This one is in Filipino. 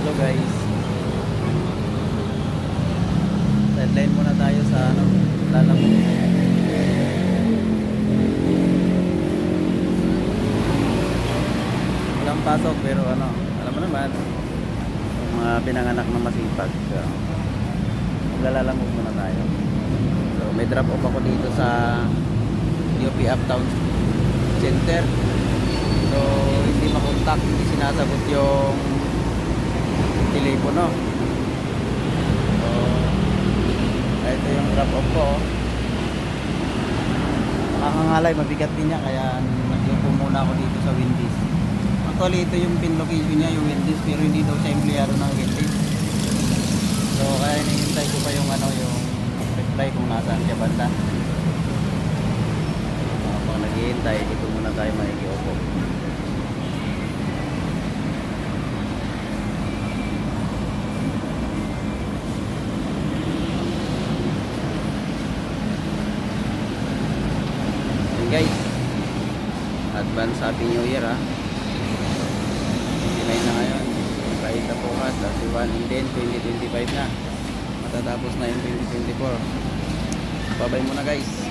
Hello guys. Sideline muna tayo sa Lalamog. Walang pasok pero alam mo naman, yung mga pinanganak na masipag. So, Lalamog muna tayo. So, may drop off ako dito sa UP Uptown Center. So, hindi makontak, hindi sinasagot yung telepono. So, ito yung drop off ko. Nakakangalay, mabigat din niya, kaya nag-upo muna ako dito sa Wendy's. Actually, ito yung pin location niya, yung Wendy's, pero hindi daw siya empleyado ng Wendy's. So, kaya hinihintay ko pa yung yung reply kung nasaan siya banda. Habang naghihintay, dito muna tayo makikiupo. Guys, advance happy new year 29 na ngayon, kahit na bukas 31 and then 2025 na matatapos na yung 2024. Bye bye muna guys.